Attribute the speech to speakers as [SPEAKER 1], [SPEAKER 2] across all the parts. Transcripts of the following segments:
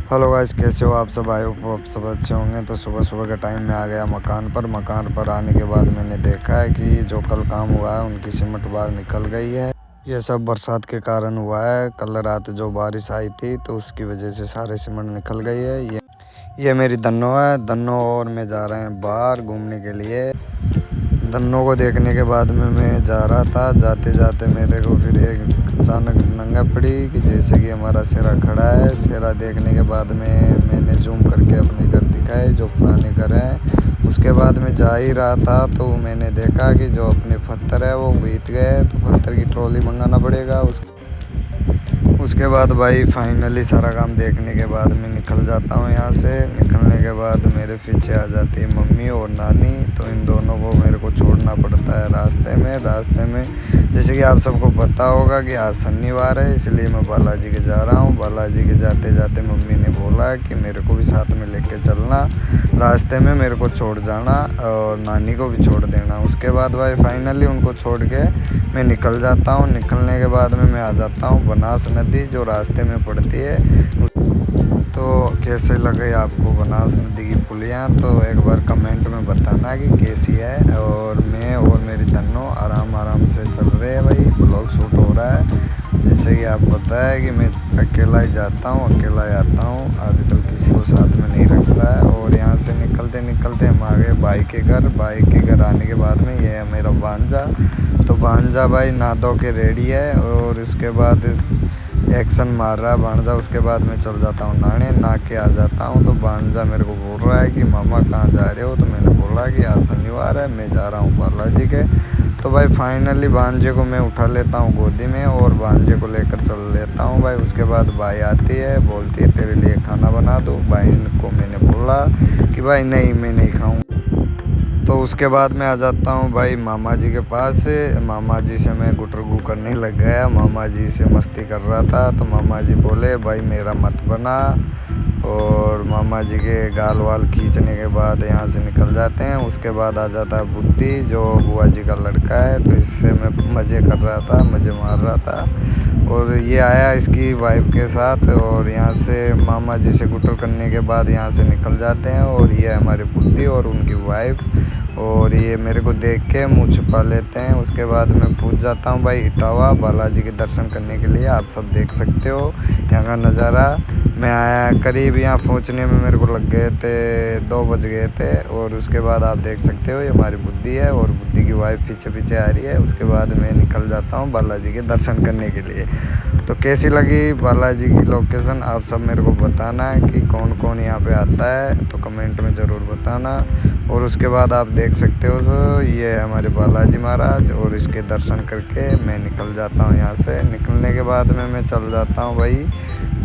[SPEAKER 1] Hello guys, कैसे हो आप सब? आए हो आप सब अच्छे होंगे। तो सुबह सुबह के टाइम में आ गया मकान पर आने के बाद मैंने देखा है कि जो कल काम हुआ है उनकी सीमेंट बाहर निकल गई है। ये सब बरसात के कारण हुआ है। कल रात जो बारिश आई थी तो उसकी वजह से सारे सीमेंट निकल गई है। ये मेरी धन्नो है। धन्नो और मैं जा रहे हैं बाहर घूमने के लिए। धन्नो को देखने के बाद में मैं जा रहा था। जाते जाते मेरे को फिर एक अचानक नंगा पड़ी कि जैसे कि हमारा सेरा खड़ा है। सेरा देखने के बाद में मैंने जूम करके अपने घर दिखाए जो पुराने घर हैं। उसके बाद में जा ही रहा था तो मैंने देखा कि जो अपने पत्थर है वो बीत गए। तो पत्थर की ट्रॉली मंगाना पड़ेगा। उसके बाद भाई फाइनली सारा काम देखने के बाद मैं निकल जाता हूँ यहाँ से। निकलने के बाद मेरे पीछे आ जाती है मम्मी और नानी। तो इन दोनों को मेरे को छोड़ना पड़ता है रास्ते में जैसे कि आप सबको पता होगा कि आज शनिवार है, इसलिए मैं बालाजी के जा रहा हूँ। बालाजी के जाते जाते मम्मी ने बोला कि मेरे को भी साथ में लेके चलना, रास्ते में मेरे को छोड़ जाना और नानी को भी छोड़ देना। उसके बाद भाई फाइनली उनको छोड़ के मैं निकल जाता हूँ। निकलने के बाद में मैं आ जाता हूँ बनास नदी जो रास्ते में पड़ती है। तो कैसे लगे आपको बनास नदी की पुलियाँ? तो एक बार कमेंट में बताना कि कैसी है। और मैं और मेरी धन्नो आराम से चल रहे हैं भाई। ब्लॉग शूट हो रहा है। जैसे कि आप पता है कि मैं अकेला ही जाता हूँ, अकेला ही आता हूँ। आजकल किसी को साथ में नहीं रखता है। और यहाँ से निकलते निकलते हम आ गए भाई के घर। भाई के घर आने के बाद में ये है मेरा भांजा। तो भांजा भाई नहा धो के रेडी है और इसके बाद इस एक्शन मार रहा है भांजा। उसके बाद मैं चल जाता हूँ नहाने। नहा के आ जाता हूँ तो भांजा मेरे को बोल रहा है कि मामा कहाँ जा रहे हो? तो मैंने बोला कि आज शनिवार है, मैं जा रहा हूँ बालाजी के। तो भाई फाइनली भांजे को मैं उठा लेता हूँ गोदी में और भांजे को लेकर चल लेता हूँ भाई। उसके बाद भाई आती है, बोलती है तेरे लिए खाना बना दूँ। भाई को मैंने बोला कि भाई नहीं, मैं नहीं खाऊँ। तो उसके बाद मैं आ जाता हूँ भाई मामा जी के पास। मामा जी से मैं गुटरगू करने लग गया। मामा जी से मस्ती कर रहा था तो मामा जी बोले भाई मेरा मत बना। और मामा जी के गाल वाल खींचने के बाद यहाँ से निकल जाते हैं। उसके बाद आ जाता है बुद्धि जो बुआ जी का लड़का है। तो इससे मैं मज़े कर रहा था, मज़े मार रहा था। और ये आया इसकी वाइफ के साथ और यहाँ से मामा जी से गुटर करने के बाद यहाँ से निकल जाते हैं। और ये हमारी बुद्धि और उनकी वाइफ। और ये मेरे को देख के मुँह छुपा लेते हैं। उसके बाद मैं पूछ जाता हूँ भाई इटावा बालाजी के दर्शन करने के लिए। आप सब देख सकते हो यहाँ का नज़ारा। मैं आया करीब यहाँ पहुँचने में मेरे को लग गए थे 2 बज गए थे। और उसके बाद आप देख सकते हो ये हमारी बुद्धि है और बुद्धि की वाइफ पीछे पीछे आ रही है। उसके बाद मैं निकल जाता हूँ बालाजी के दर्शन करने के लिए। तो कैसी लगी बालाजी की लोकेशन आप सब मेरे को बताना कि कौन कौन यहाँ पे आता है, तो कमेंट में ज़रूर बताना। और उसके बाद आप देख सकते हो तो ये है हमारे बालाजी महाराज। और इसके दर्शन करके मैं निकल जाता हूँ यहाँ से। निकलने के बाद में मैं चल जाता हूँ भाई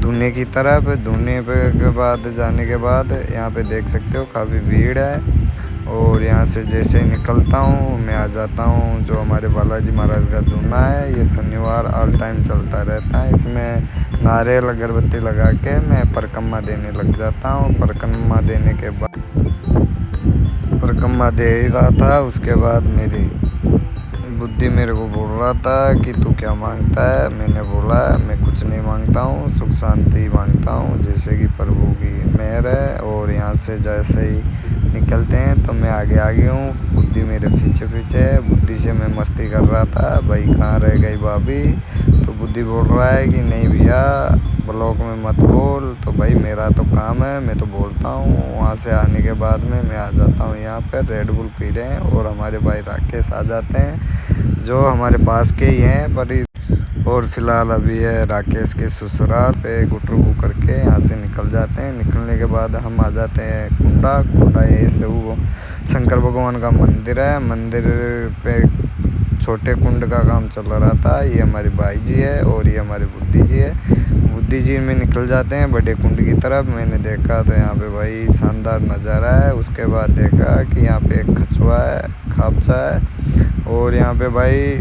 [SPEAKER 1] धुने की तरफ। धुने पे के बाद जाने के बाद यहाँ पे देख सकते हो काफ़ी भीड़ है। और यहाँ से जैसे ही निकलता हूँ मैं आ जाता हूँ जो हमारे बालाजी महाराज का धुना है। ये शनिवार ऑल टाइम चलता रहता है। इसमें नारियल अगरबत्ती लगा के मैं परिक्रमा देने लग जाता हूँ। परिक्रमा देने के बाद परिक्रमा दे ही रहा था। उसके बाद मेरी बुद्धि मेरे को बोल रहा था कि तू क्या मांगता है? मैंने बोला मैं कुछ नहीं मांगता हूँ, सुख शांति मांगता हूँ जैसे कि प्रभु की मेहर है। और यहाँ से जैसे ही निकलते हैं तो मैं आगे हूँ, बुद्धि मेरे पीछे पीछे है। बुद्धि से मैं मस्ती कर रहा था भाई कहाँ रह गई भाभी? तो बुद्धि बोल रहा है कि नहीं भैया ब्लॉग में मत बोल। तो भाई मेरा तो काम है, मैं तो बोलता हूँ। वहाँ से आने के बाद में मैं आ जाता हूँ यहाँ पर रेड बुल पी रहे हैं और हमारे भाई राकेश आ जाते हैं जो हमारे पास के ही हैं पर। और फिलहाल अभी है राकेश के ससुराल पे गुटरू करके यहाँ से निकल जाते हैं। निकलने के बाद हम आ जाते हैं कुंडा ये से वो शंकर भगवान का मंदिर है। मंदिर पे छोटे कुंड का काम चल रहा था। ये हमारी भाई जी है और ये हमारी बुद्धि जी है। बुद्धि जी में निकल जाते हैं बड़े कुंड की तरफ। मैंने देखा तो यहाँ पे भाई शानदार नज़ारा है। उसके बाद देखा कि यहाँ पे एक कछुआ है, खापचा है। और यहाँ पे भाई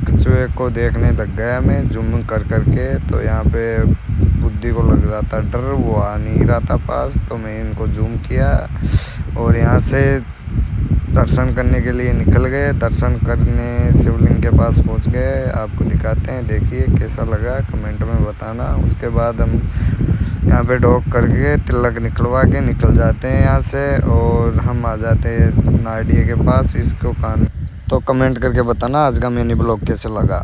[SPEAKER 1] कछुए को देखने लग गया मैं जूम कर के। तो यहाँ पे बुद्धि को लग रहा था डर, वो आ नहीं रहा था पास। तो मैं इनको जूम किया और यहाँ से दर्शन करने के लिए निकल गए। दर्शन करने शिवलिंग के पास पहुँच गए। आपको दिखाते हैं, देखिए कैसा लगा कमेंट में बताना। उसके बाद हम यहाँ पे डॉक करके तिलक निकलवा के निकल जाते हैं यहाँ से और हम आ जाते हैं नारडिया के पास इसको कान। तो कमेंट करके बताना आज का मिनी ब्लॉग कैसे लगा।